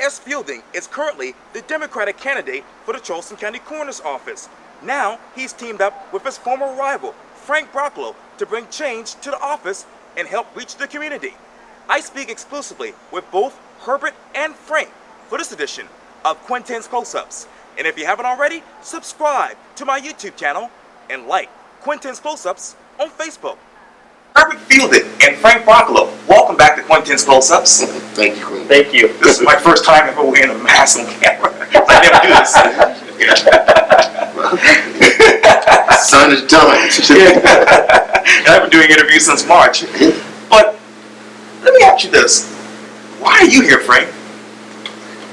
S. Fielding is currently the Democratic candidate for the Charleston County Coroner's Office. Now he's teamed up with his former rival, Frank Broccolo, to bring change to the office and help reach the community. I speak exclusively with both Herbert and Frank for this edition of Quintin's Close-Ups. And if you haven't already, subscribe to my YouTube channel and like Quintin's Close-Ups on Facebook. Herbert Fielding and Frank Broccolo, welcome back to Quintin's Close-Ups. Thank you, Quintin. Thank you. This is my first time ever wearing a mask on camera. I never do this. Son is done. And I've been doing interviews since March. But let me ask you this. Why are you here, Frank?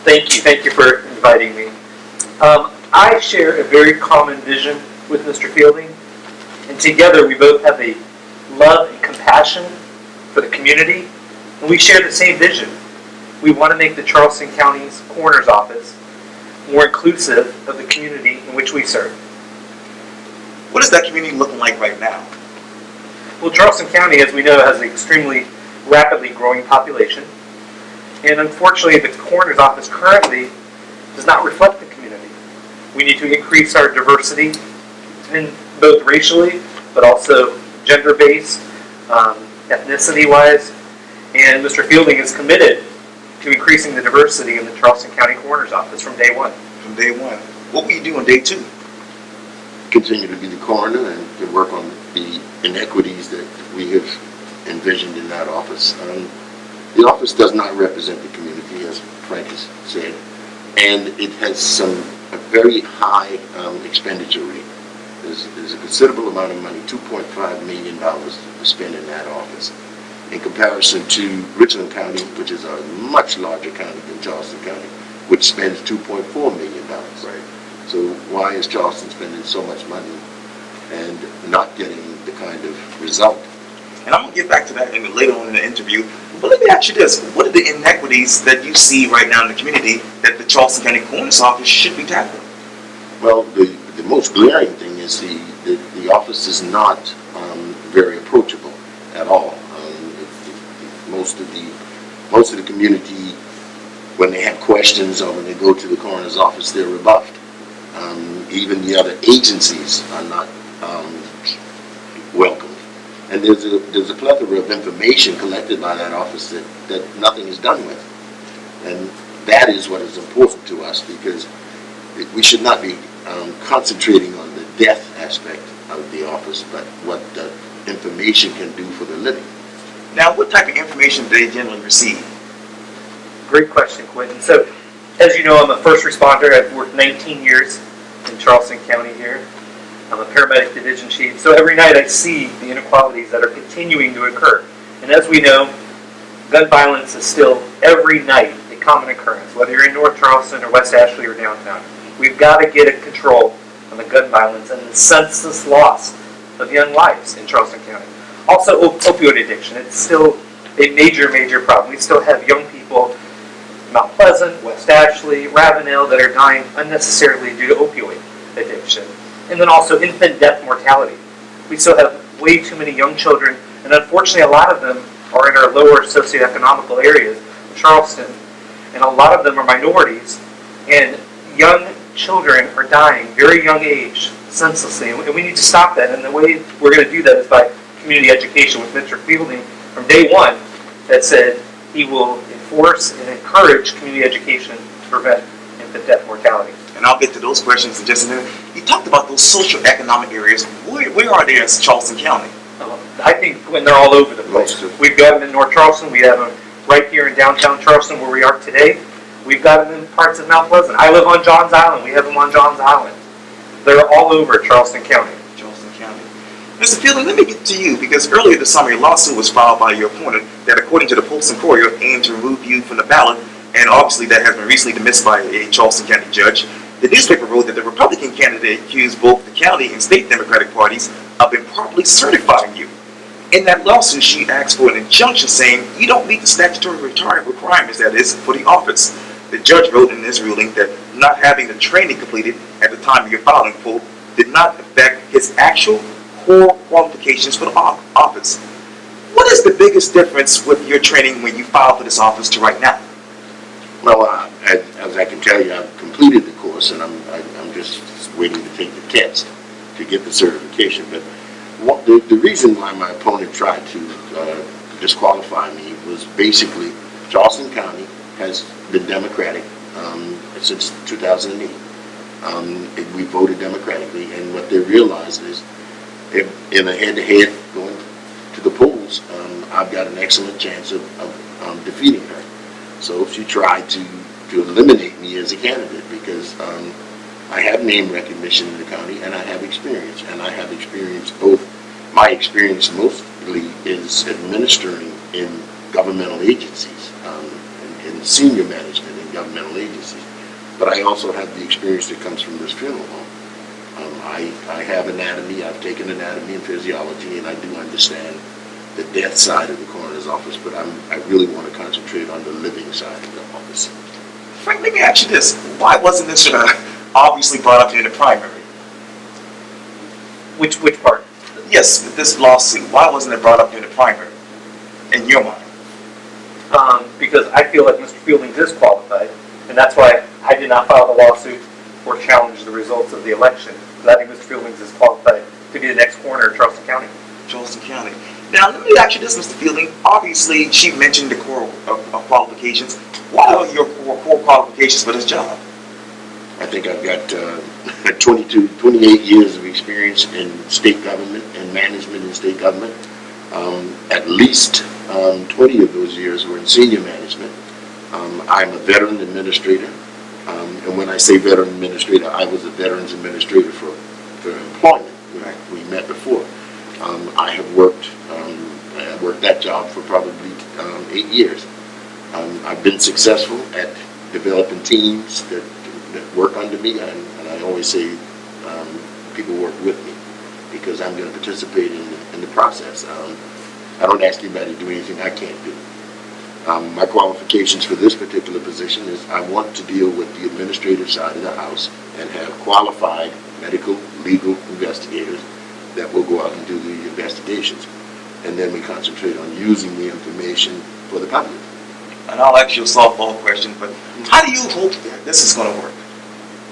Thank you. Thank you for inviting me. I share a very common vision with Mr. Fielding, and together we both have a love and compassion for the community, and we share the same vision. We want to make the Charleston County's Coroner's Office more inclusive of the community in which we serve. What is that community looking like right now? Well, Charleston County, as we know, has an extremely rapidly growing population, and unfortunately the Coroner's Office currently does not reflect the community. We need to increase our diversity, in both racially, but also gender-based, ethnicity-wise, and Mr. Fielding is committed to increasing the diversity in the Charleston County Coroner's Office from day one. From day one. What will you do on day two? Continue to be the coroner and to work on the inequities that we have envisioned in that office. The office does not represent the community, as Frank has said, and it has a very high expenditure rate. There's a considerable amount of money, $2.5 million to spend in that office, in comparison to Richland County, which is a much larger county than Charleston County, which spends $2.4 million. Right. So why is Charleston spending so much money and not getting the kind of result? And I'm going to get back to that later on in the interview. But let me ask you this. What are the inequities that you see right now in the community that the Charleston County Coroner's Office should be tackling? Well, the most glaring thing is the office is not very approachable at all. Most of the community, when they have questions or when they go to the coroner's office, they're rebuffed. Even the other agencies are not welcomed. And there's a plethora of information collected by that office that nothing is done with. And that is what is important to us, because we should not be concentrating on the death aspect of the office, but what the information can do for the living. Now, what type of information do they generally receive? Great question, Quintin. So, as you know, I'm a first responder. I've worked 19 years in Charleston County here. I'm a paramedic division chief. So every night I see the inequalities that are continuing to occur. And as we know, gun violence is still every night a common occurrence, whether you're in North Charleston or West Ashley or downtown. We've got to get a control on the gun violence and the senseless loss of young lives in Charleston County. Also, opioid addiction. It's still a major, major problem. We still have young people in Mount Pleasant, West Ashley, Ravenel that are dying unnecessarily due to opioid addiction. And then also infant death mortality. We still have way too many young children, and unfortunately a lot of them are in our lower socioeconomical areas of Charleston, and a lot of them are minorities, and young children are dying very young age senselessly, and we need to stop that. And the way we're going to do that is by community education with Mr. Fielding from day one that said he will enforce and encourage community education to prevent infant death mortality. And I'll get to those questions in just a minute. You talked about those socioeconomic areas. Where are they in Charleston County? I think when they're all over the place. We've got them in North Charleston. We have them right here in downtown Charleston where we are today. We've got them in parts of Mount Pleasant. I live on Johns Island. We have them on Johns Island. They're all over Charleston County. Charleston County. Mr. Fielding, let me get to you, because earlier this summer a lawsuit was filed by your opponent that, according to the Post and Courier, aimed to remove you from the ballot, and obviously that has been recently dismissed by a Charleston County judge. The newspaper wrote that the Republican candidate accused both the county and state Democratic parties of improperly certifying you. In that lawsuit, she asked for an injunction saying you don't meet the statutory requirements, that is, for the office. The judge wrote in his ruling that not having the training completed at the time of your filing, quote, did not affect his actual core qualifications for the office. What is the biggest difference with your training when you filed for this office to right now? Well, as I can tell you, I've completed the course, and I'm just waiting to take the test to get the certification. But the reason why my opponent tried to disqualify me was basically Charleston County has been Democratic since 2008. We voted democratically, and what they realized is, in a head-to-head going to the polls, I've got an excellent chance of defeating her. So she tried to eliminate me as a candidate because I have name recognition in the county and I have experience. And I have experience both. My experience mostly is administering in governmental agencies, in senior management in governmental agencies. But I also have the experience that comes from this funeral home. I have anatomy, I've taken anatomy and physiology, and I do understand the death side of the coroner's office, but I really want to concentrate on the living side of the office. Frank, let me ask you this. Why wasn't this obviously brought up during the primary? Which part? Yes, this lawsuit. Why wasn't it brought up during the primary, in your mind? Because I feel like Mr. Fielding is qualified, and that's why I did not file the lawsuit or challenge the results of the election. Because I think Mr. Fielding is qualified to be the next coroner of Charleston County. Charleston County. Now, let me ask you this, Mr. Fielding. Obviously, she mentioned the core qualifications. What are your core qualifications for this job? I think I've got 28 years of experience in state government and management in state government. At least 20 of those years were in senior management. I'm a veteran administrator. And when I say veteran administrator, I was a veterans administrator for employment. We met before. I have worked that job for probably 8 years. I've been successful at developing teams that work under me, and I always say people work with me because I'm going to participate in the process. I don't ask anybody to do anything I can't do. My qualifications for this particular position is I want to deal with the administrative side of the house and have qualified medical, legal investigators that will go out and do the investigations. And then we concentrate on using the information for the public. And I'll ask you a softball question, but how do you hope that this is going to work?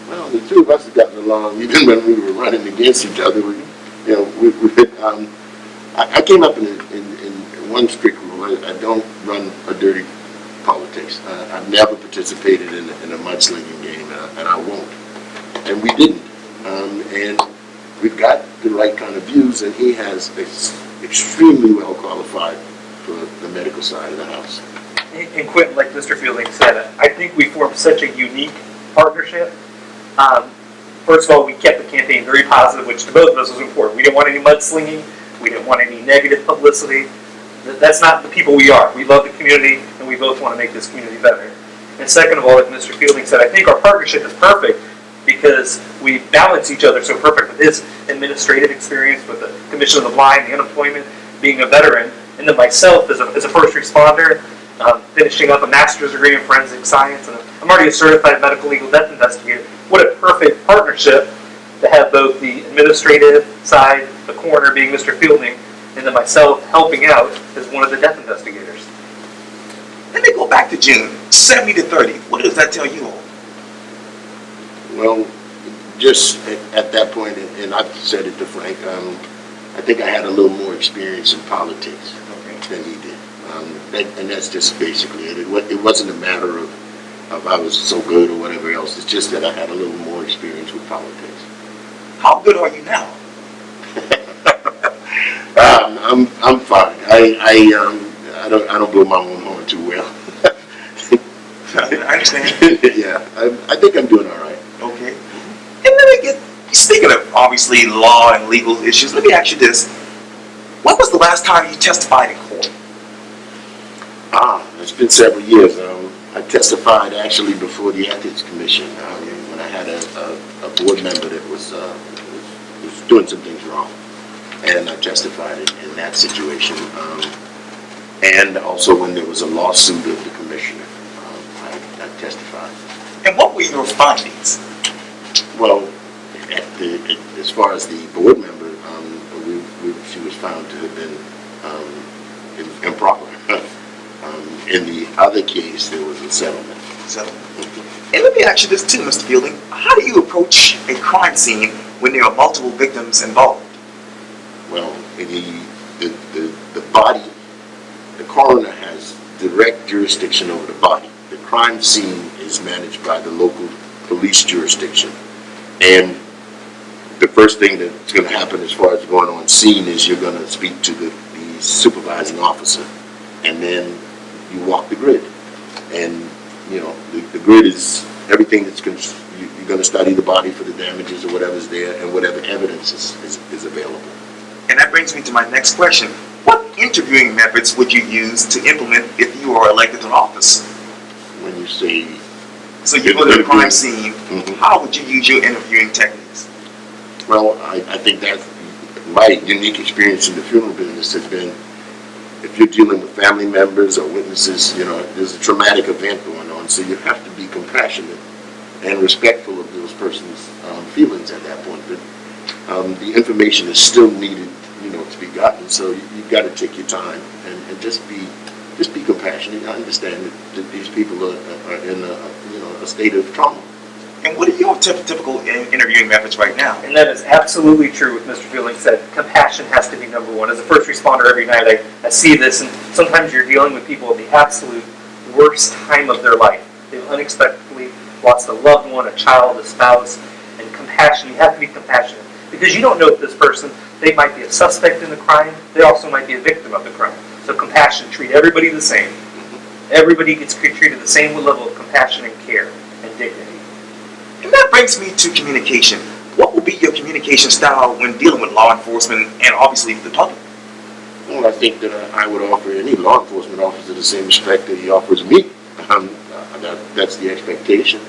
Well, the two of us have gotten along even when we were running against each other. I came up in one strict rule. I don't run a dirty politics. I've never participated in a mudslinging game, and I won't. And we didn't. And we've got the right kind of views, and he has extremely well qualified for the medical side of the house. And Quintin, like Mr. Fielding said, I think we formed such a unique partnership. First of all, we kept the campaign very positive, which to both of us was important. We didn't want any mudslinging. We didn't want any negative publicity. That's not the people we are. We love the community, and we both want to make this community better. And second of all, like Mr. Fielding said, I think our partnership is perfect because we balance each other so perfect with his administrative experience with the Commission of the Blind, the unemployment, being a veteran, and then myself as a first responder, finishing up a master's degree in forensic science, and I'm already a certified medical legal death investigator. What a perfect partnership to have both the administrative side, the coroner being Mr. Fielding, and then myself helping out as one of the death investigators. Let me go back to June, 70-30. What does that tell you all? Well, just at that point, and I've said it to Frank, I think I had a little more experience in politics than he did. And that's just basically it. It wasn't a matter of I was so good or whatever else. It's just that I had a little more experience with politics. How good are you now? I'm fine. I don't blow my own horn too well. I understand. Yeah, I think I'm doing all right. Okay. And let me speaking of obviously law and legal issues, let me ask you this. When was the last time you testified in court? It's been several years. I testified actually before the Ethics Commission when I had a board member that was doing some things wrong. And I testified in that situation. And also when there was a lawsuit of the commissioner, I testified. And what were your findings? Well, as far as the board member, she was found to have been improper. In the other case, there was a settlement. So, and let me ask you this too, Mr. Fielding. How do you approach a crime scene when there are multiple victims involved? Well, the body, the coroner has direct jurisdiction over the body. The crime scene is managed by the local police jurisdiction. And the first thing that's going to happen as far as going on scene is you're going to speak to the supervising officer, and then you walk the grid. And, you know, the grid is everything that's you're going to study the body for the damages or whatever's there and whatever evidence is available. And that brings me to my next question. What interviewing methods would you use to implement if you are elected to office? When you say... So you go to the crime scene, how would you use your interviewing techniques? Well, I think that my unique experience in the funeral business has been, if you're dealing with family members or witnesses, you know, there's a traumatic event going on, so you have to be compassionate and respectful of those persons' feelings at that point. But the information is still needed, you know, to be gotten, so you've got to take your time and just be compassionate. I understand that these people are in a state of trauma. And what are your typical interviewing methods right now? And that is absolutely true what Mr. Fielding said. Compassion has to be number one. As a first responder every night, I see this, and sometimes you're dealing with people at the absolute worst time of their life. They've unexpectedly lost a loved one, a child, a spouse, and compassion. You have to be compassionate because you don't know if this person, they might be a suspect in the crime, they also might be a victim of the crime. So compassion, treat everybody the same. Everybody gets treated the same level of compassion and care and dignity. And that brings me to communication. What would be your communication style when dealing with law enforcement and obviously the public? Well, I think that I would offer any law enforcement officer the same respect that he offers me. That's the expectation.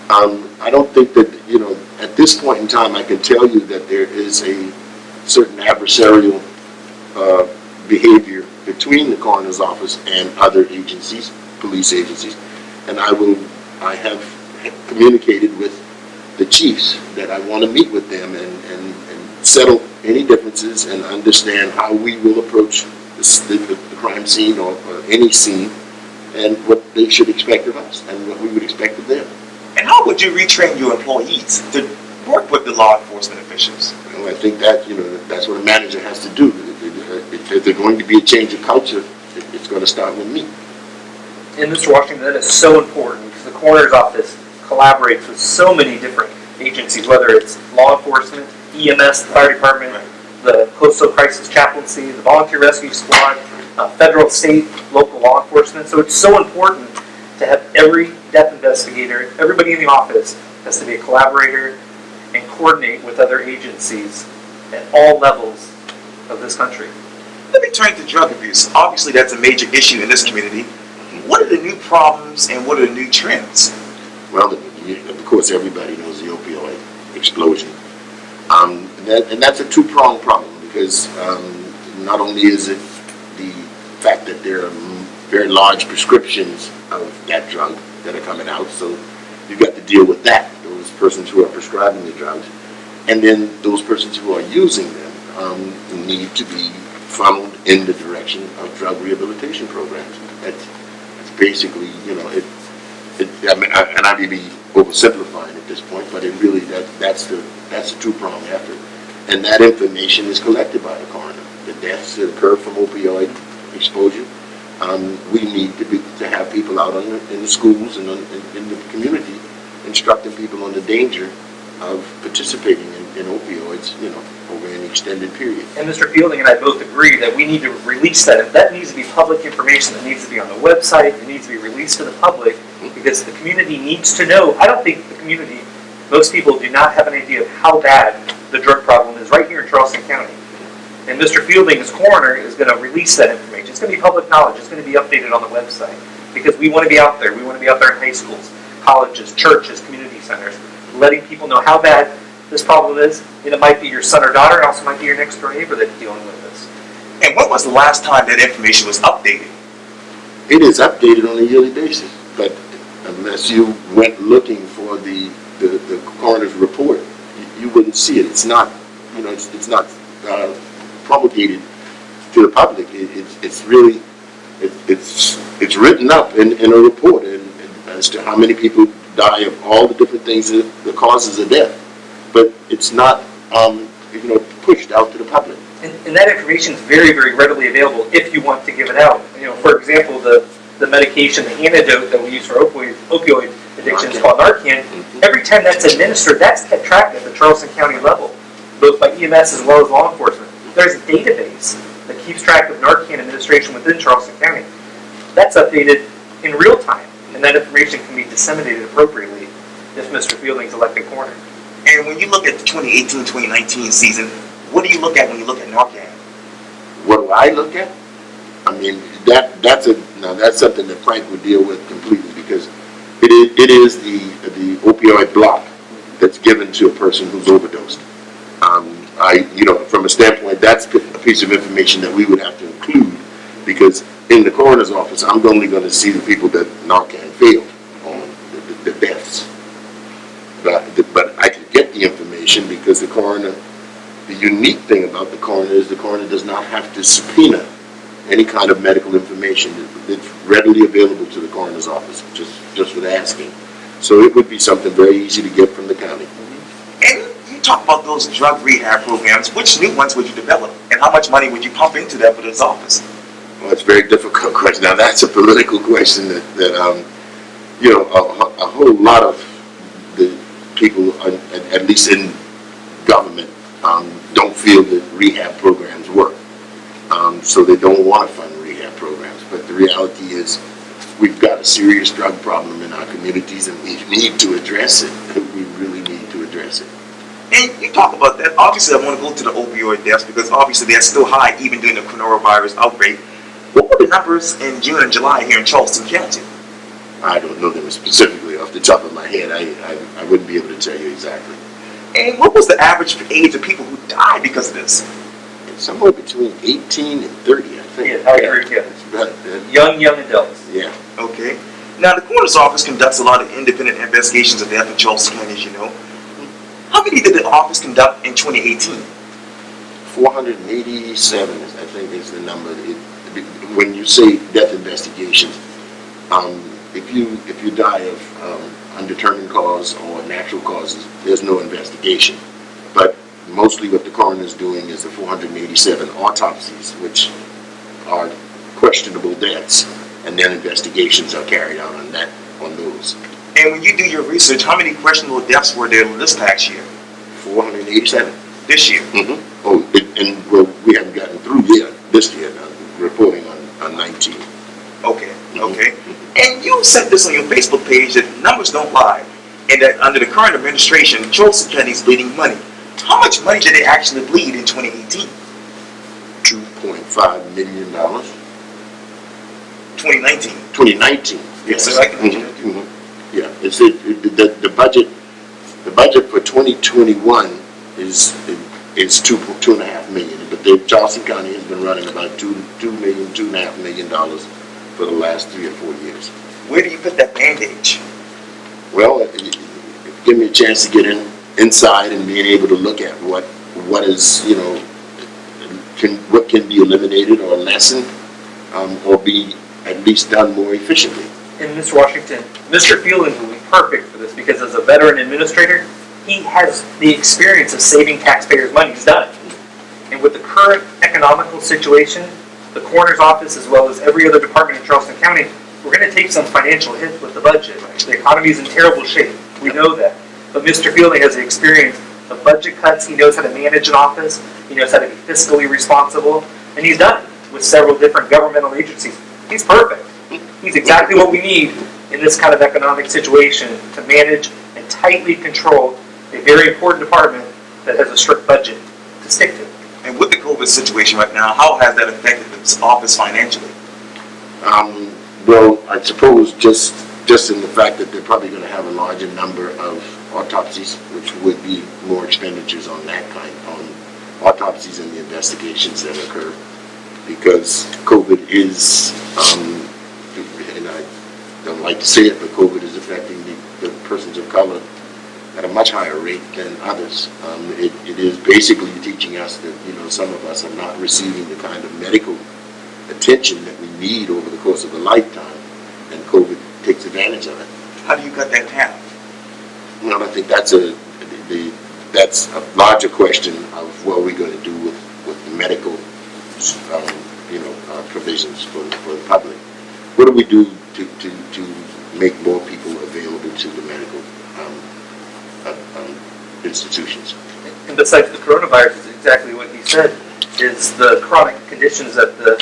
I don't think that, you know, at this point in time, I can tell you that there is a certain adversarial behavior between the coroner's office and other agencies, police agencies, and I have communicated with the chiefs that I want to meet with them and settle any differences and understand how we will approach the crime scene or any scene and what they should expect of us and what we would expect of them. And how would you retrain your employees to work with the law enforcement officials? Well, I think that, you know, that's what a manager has to do. If there's going to be a change of culture, it's going to start with me. And Mr. Washington, that is so important because the coroner's office collaborates with so many different agencies, whether it's law enforcement, EMS, the fire department, the coastal crisis chaplaincy, the volunteer rescue squad, federal, state, local law enforcement. So it's so important to have every death investigator, everybody in the office has to be a collaborator and coordinate with other agencies at all levels of this country. Let me turn to drug abuse. Obviously, that's a major issue in this community. What are the new problems and what are the new trends? Well, of course, everybody knows the opioid explosion. And that's a two-pronged problem because not only is it the fact that there are very large prescriptions of that drug that are coming out, so you've got to deal with that, those persons who are prescribing the drugs. And then those persons who are using them need to be funneled in the direction of drug rehabilitation programs. That's basically, you know, and I may be oversimplifying at this point, but it really that's the two-pronged effort, and that information is collected by the coroner. The deaths that occur from opioid exposure, we need to have people out in the schools and in the community instructing people on the danger of participating in opioids, you know, over an extended period. And Mr. Fielding and I both agree that we need to release that. That needs to be public information. That needs to be on the website. It needs to be released to the public because the community needs to know. I don't think the community, most people do not have an idea of how bad the drug problem is right here in Charleston County. And Mr. Fielding, as coroner, is going to release that information. It's going to be public knowledge. It's going to be updated on the website because we want to be out there. We want to be out there in high schools, colleges, churches, community centers, letting people know how bad this problem is. And it might be your son or daughter. It also might be your next door neighbor that's dealing with this. And when was the last time that information was updated? It is updated on a yearly basis, but unless you went looking for the coroner's report, you wouldn't see it. It's not, you know, it's not promulgated to the public. It's really, it's written up in a report, and as to how many people die of all the different things, the causes of death. But it's not, pushed out to the public. And that information is very, very readily available if you want to give it out. For example, the medication, the antidote that we use for opioid addiction is called Narcan. Every time that's administered, that's kept track at the Charleston County level, both by EMS as well as law enforcement. There's a database that keeps track of Narcan administration within Charleston County. That's updated in real time, and that information can be disseminated appropriately if Mr. Fielding's elected coroner. And when you look at the 2018-2019 season, what do you look at when you look at Narcan? What do I look at? I mean, that's something that Frank would deal with completely, because it is the opioid block that's given to a person who's overdosed. From a standpoint, that's a piece of information that we would have to include, because in the coroner's office, I'm only going to see the people that Narcan failed on, the deaths. But I can get the information because the coroner, the unique thing about the coroner is the coroner does not have to subpoena any kind of medical information. It's readily available to the coroner's office, just with asking. So it would be something very easy to get from the county. And you talk about those drug rehab programs. Which new ones would you develop? And how much money would you pump into that for this office? Well, it's a very difficult question. Now, that's a political question that a whole lot of the people, at least in government, don't feel that rehab programs work. So they don't want to fund rehab programs. But the reality is we've got a serious drug problem in our communities, and we need to address it. We really need to address it. And you talk about that. Obviously, I want to go to the opioid deaths because obviously they're still high even during the coronavirus outbreak. What were the numbers in June and July here in Charleston County? I don't know them specifically off the top of my head. I wouldn't be able to tell you exactly. And what was the average age of people who died because of this? Somewhere between 18 and 30, I think. Yeah, I agree. Yeah. Young adults. Yeah. Okay. Now, the coroner's office conducts a lot of independent investigations of death in Charleston County, as you know. How many did the office conduct in 2018? 487, I think, is the number. When you say death investigations, if you die of undetermined cause or natural causes, there's no investigation. But mostly what the coroner is doing is the 487 autopsies, which are questionable deaths, and then investigations are carried out on those. And when you do your research, how many questionable deaths were there this past year? 487. This year? Mm-hmm. We haven't gotten through this year, reporting on 19. Okay, okay. And you said this on your Facebook page that numbers don't lie, and that under the current administration, Charleston County is bleeding money. How much money did they actually bleed in 2018? $2.5 million. 2019. 2019. Yes, sir. I can Yeah, the budget. The budget for 2021 is $2.5 million, but Charleston County has been running about $2.5 million for the last 3 or 4 years. Where do you put that bandage? Well, give me a chance to get inside and being able to look at what can be eliminated or lessened, or be at least done more efficiently. And Mr. Washington, Mr. Fielding will be perfect for this because as a veteran administrator, he has the experience of saving taxpayers' money. He's done it. And with the current economical situation, the coroner's office, as well as every other department in Charleston County, we're going to take some financial hit with the budget. The economy is in terrible shape. We know that. But Mr. Fielding has the experience of budget cuts. He knows how to manage an office. He knows how to be fiscally responsible. And he's done it with several different governmental agencies. He's perfect. He's exactly what we need in this kind of economic situation to manage and tightly control a very important department that has a strict budget to stick to. And with the COVID situation right now, how has that affected this office financially? Well, I suppose just in the fact that they're probably going to have a larger number of autopsies, which would be more expenditures on that kind, on autopsies and the investigations that occur, because COVID is, and I don't like to say it, but COVID is affecting the persons of color at a much higher rate than others. It is basically teaching us that, some of us are not receiving the kind of medical attention that we need over the course of a lifetime, and COVID takes advantage of it. How do you cut that in half? Well, I think that's a larger question of what we're going to do with the medical, provisions for the public. What do we do to make more people available to the medical institutions? And besides the coronavirus, is exactly what he said, is the chronic conditions that the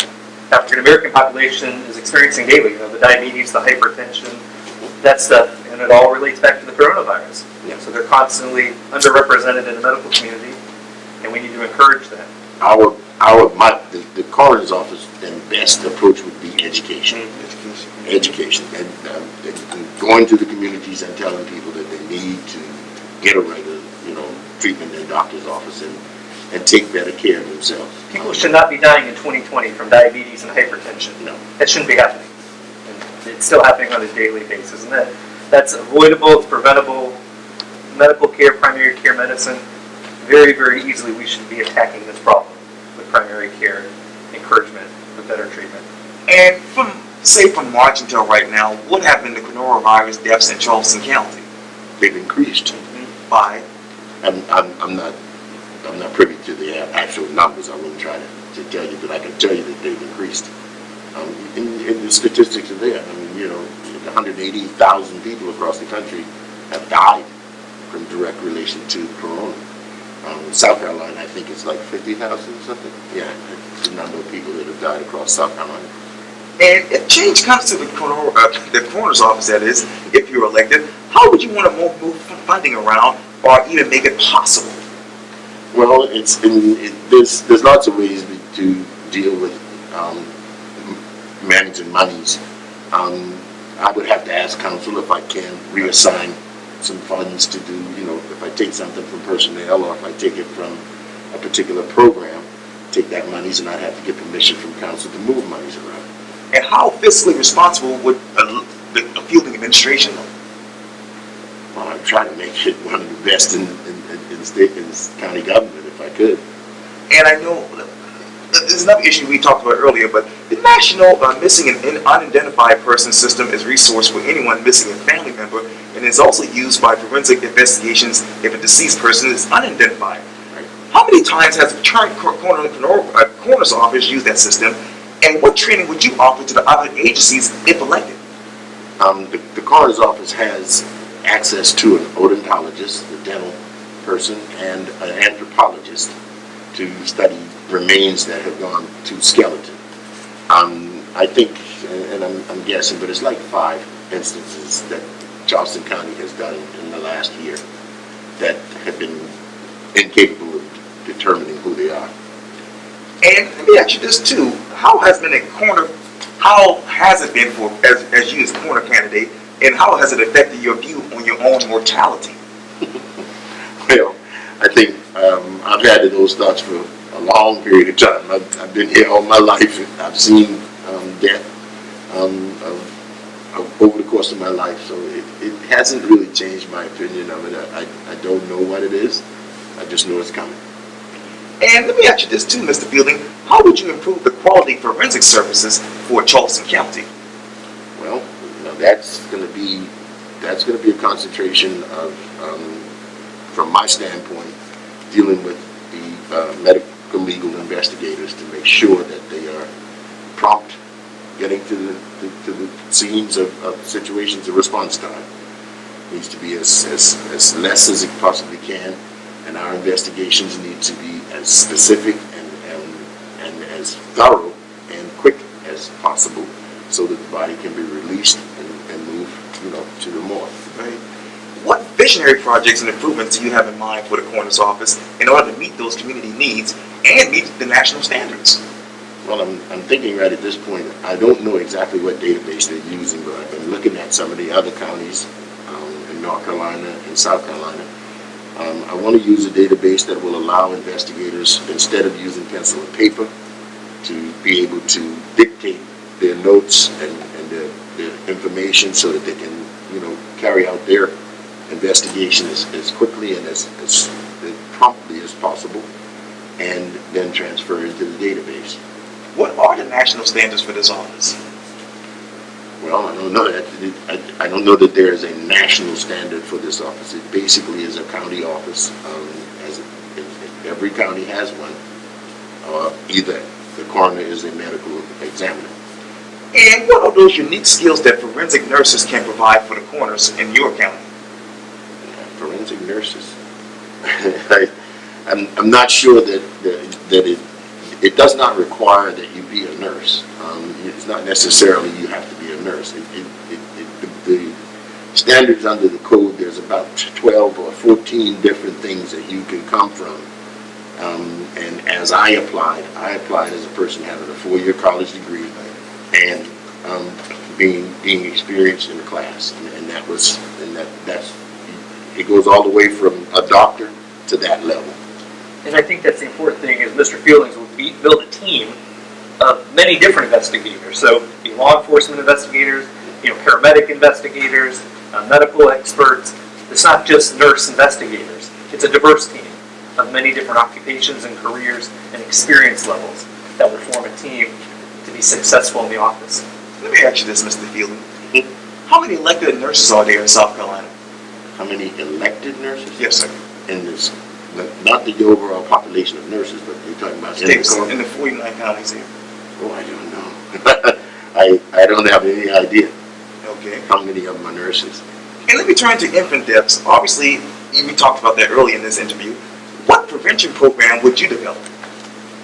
African American population is experiencing daily. You know, the diabetes, the hypertension, that stuff, and it all relates back to the coronavirus. Yeah. So they're constantly underrepresented in the medical community, and we need to encourage that. The coroner's office and best approach would be education. Education, and going to the communities and telling people that they need to get a regular, treatment in a doctor's office and take better care of themselves. People should not be dying in 2020 from diabetes and hypertension. No. That shouldn't be happening. And it's still happening on a daily basis, and that's avoidable. It's preventable. Medical care, primary care medicine, very, very easily we should be attacking this problem with primary care encouragement for better treatment. And from March until right now, what have been the coronavirus deaths in Charleston County? They've increased. By? I'm not privy to the actual numbers. I wouldn't try to tell you, but I can tell you that they've increased. And the statistics are there. 180,000 people across the country have died from direct relation to corona. South Carolina, I think it's like 50,000 or something. Yeah, it's the number of people that have died across South Carolina. And if change comes to the coroner's office, that is, if you're elected, how would you want to move funding around or even make it possible? Well, there's lots of ways to deal with managing monies. I would have to ask council if I can reassign some funds to do, if I take something from personnel or if I take it from a particular program, take that monies and I'd have to get permission from council to move monies around. And how fiscally responsible would the Fielding administration look? Well, I'd try to make it one of the best in state and county government if I could. And I know there's another issue we talked about earlier, but the National Missing and Unidentified Person System is a resource for anyone missing a family member and is also used by forensic investigations if a deceased person is unidentified. Right. How many times has the current coroner's office used that system, and what training would you offer to the other agencies if elected? The coroner's office has access to an odontologist, the dental person, and an anthropologist to study remains that have gone to skeleton. I think, and I'm guessing, but it's like 5 instances that Charleston County has done in the last year that have been incapable of determining who they are. And let me ask you this too: how has it been for as you as coroner candidate, and how has it affected your view on your own mortality? Well, I think I've had those thoughts for a long period of time. I've been here all my life. I've seen death over the course of my life, so it hasn't really changed my opinion of it. I don't know what it is. I just know it's coming. And let me ask you this too, Mr. Fielding: how would you improve the quality forensic services for Charleston County? Well, that's going to be a concentration of, from my standpoint, dealing with the medical legal investigators to make sure that they are prompt, getting to the scenes of situations. The response time needs to be as less as it possibly can, and our investigations need to be as specific and as thorough and quick as possible, so that the body can be released and move, to the morgue. Right. What visionary projects and improvements do you have in mind for the coroner's office in order to meet those community needs and meet the national standards? Well, I'm thinking right at this point, I don't know exactly what database they're using, but I've been looking at some of the other counties in North Carolina and South Carolina. I want to use a database that will allow investigators, instead of using pencil and paper, to be able to dictate their notes and their information so that they can, carry out their investigation as quickly and as promptly as possible, and then transfer into the database. What are the national standards for this office? Well, I don't know that. I don't know that there is a national standard for this office. It basically is a county office. Every county has one. Either the coroner is a medical examiner. And what are those unique skills that forensic nurses can provide for the coroners in your county? Forensic nurses. I'm not sure that it does not require that you be a nurse. It's not necessarily you have to be a nurse. The standards under the code, there's about 12 or 14 different things that you can come from. And as I applied as a person having a 4-year college degree and being experienced in the class, and that's it goes all the way from a doctor to that level. And I think that's the important thing is Mr. Fieldings will build a team of many different investigators. So be law enforcement investigators, paramedic investigators, medical experts. It's not just nurse investigators. It's a diverse team of many different occupations and careers and experience levels that will form a team to be successful in the office. Let me ask you this, Mr. Fielding. How many elected nurses are there in South Carolina? How many elected nurses? Yes, sir. In this, not the overall population of nurses, but you're talking about States in the 49 counties here. Oh, I don't know. I don't have any idea Okay. how many of them are nurses. And let me turn to infant deaths. Obviously, we talked about that earlier in this interview. What prevention program would you develop?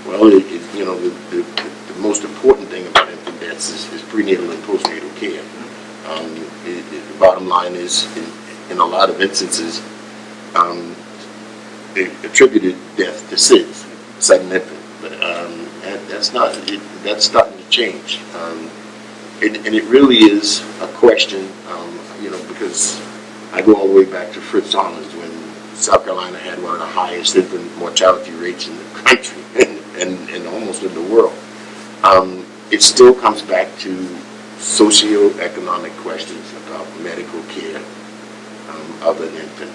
Well, the most important thing about infant deaths is prenatal and postnatal care. The bottom line is, in a lot of instances, they attributed death to SIDS, sudden infant. But that's starting to change. And it really is a question, because I go all the way back to Fritz Hollins when South Carolina had one of the highest infant mortality rates in the country and almost in the world. It still comes back to socioeconomic questions about medical care of an infant,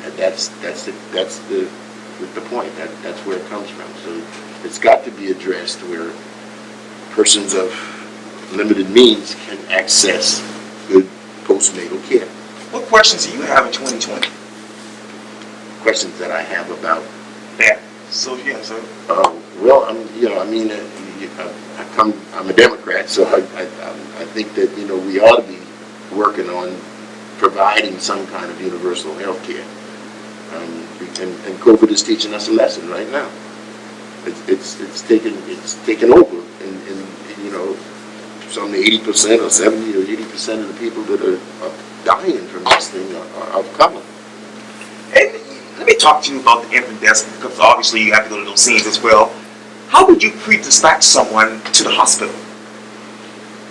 and that's the point. That's where it comes from. So it's got to be addressed where persons of limited means can access good postnatal care. What questions do you have in 2020? Questions that I have about That. So, yeah, so. well, I'm a Democrat, so I think that we ought to be working on providing some kind of universal health care. And COVID is teaching us a lesson right now. It's taken over, and some 80% or 70 or 80% of the people that are dying from this thing are common. And let me talk to you about the infant deaths, because obviously you have to go to those scenes as well. How would you pre-dispatch someone to the hospital?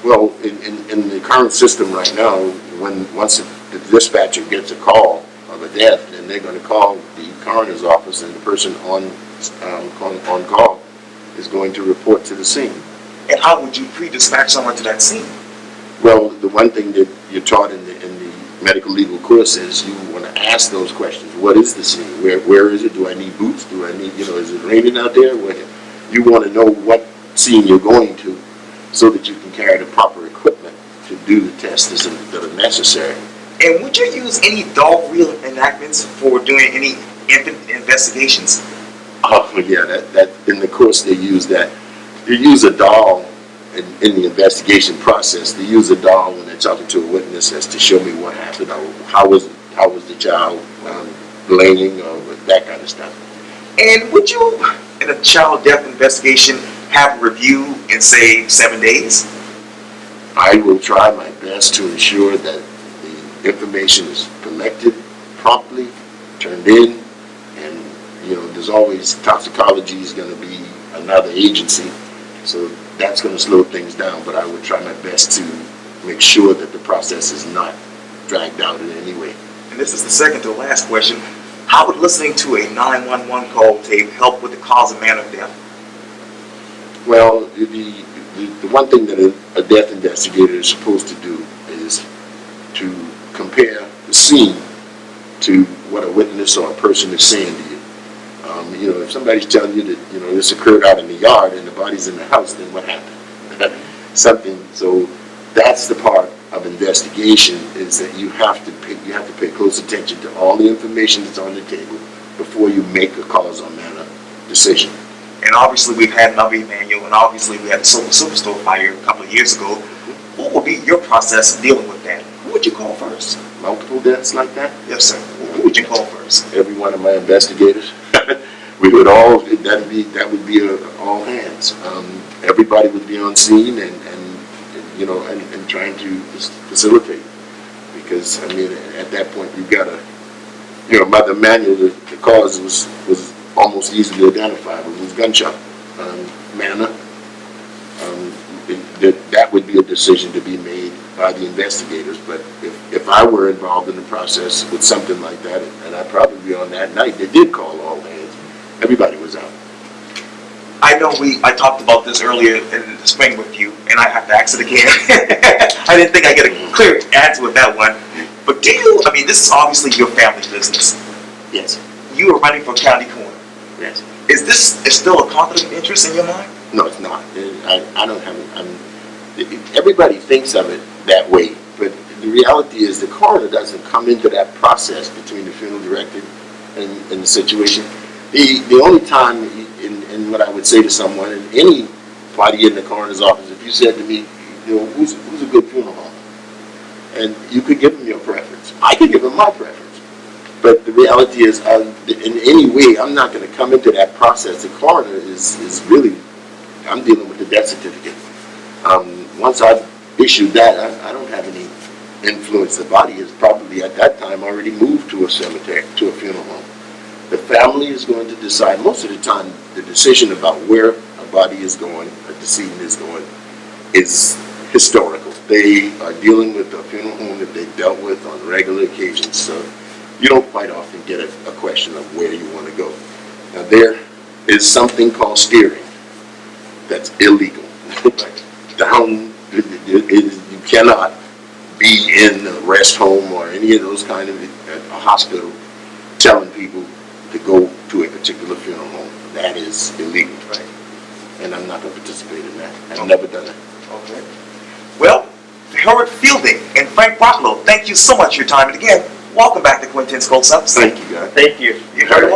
Well, in the current system right now, once the dispatcher gets a call of a death, then they're going to call the coroner's office, and the person on call is going to report to the scene. And how would you pre-dispatch someone to that scene? Well, the one thing that you're taught in the medical legal course is you want to ask those questions. What is the scene? Where is it? Do I need boots? Do I need, is it raining out there? You want to know what scene you're going to so that you can carry the proper equipment to do the tests that are necessary. And would you use any dog wheel enactments for doing any infant investigations? Oh, yeah, that in the course they use that. They use a doll in the investigation process. They use a doll when they're talking to a witness as to show me what happened, or how was the child blaming, or that kind of stuff. And would you, in a child death investigation, have a review in, say, 7 days? I will try my best to ensure that the information is collected promptly, turned in, and there's always toxicology is going to be another agency, so that's going to slow things down. But I would try my best to make sure that the process is not dragged out in any way. And this is the second to last question. How would listening to a 911 call tape help with the cause and manner of death? Well, the one thing that a death investigator is supposed to do is to compare the scene to what a witness or a person is saying to you. If somebody's telling you that this occurred out in the yard and the body's in the house, then what happened? Something. So that's the part of investigation is that you have to pay close attention to all the information that's on the table before you make a cause or manner decision. And obviously we've had an RV manual, and obviously we had the Silver Superstore fire a couple of years ago. What would be your process in dealing with that? Who would you call first? Multiple deaths like that? Yes, sir. Who would you call first? Every one of my investigators. We would all, that would be all hands. Everybody would be on scene and trying to facilitate. Because, I mean, at that point, you've got to, by the manual, the cause was almost easily identifiable. It was gunshot manner. That would be a decision to be made by the investigators. But if I were involved in the process with something like that, and I'd probably be on that night, they did call all hands. Everybody was out. I know I talked about this earlier in the spring with you, and I have to ask it again. I didn't think I'd get a clear answer with that one. But this is obviously your family business. Yes. You are running for county coroner. Yes. Is this still a conflict of interest in your mind? No, it's not. I don't have everybody thinks of it that way, but the reality is the coroner doesn't come into that process between the funeral director and the situation. The only time, and what I would say to someone, and anybody in the coroner's office, if you said to me, who's a good funeral home, and you could give them your preference, I could give them my preference. But the reality is, in any way, I'm not going to come into that process. The coroner is really, I'm dealing with the death certificate. Once I've issued that, I don't have any influence. The body is probably at that time already moved to a cemetery, to a funeral home. The family is going to decide. Most of the time, the decision about where a body is going, a decedent is going, is historical. They are dealing with a funeral home that they've dealt with on regular occasions. So you don't quite often get a question of where you want to go. Now, there is something called steering that's illegal. You cannot be in a rest home or any of those kind of a hospital telling people to go to a particular funeral home. That is illegal. Right. And I'm not going to participate in that. I've never done it. Okay. Well, Herbert Fielding and Frank Broccolo, thank you so much for your time. And again, welcome back to Quintin's Cold Subs. Thank you, guys. Thank you. You heard it.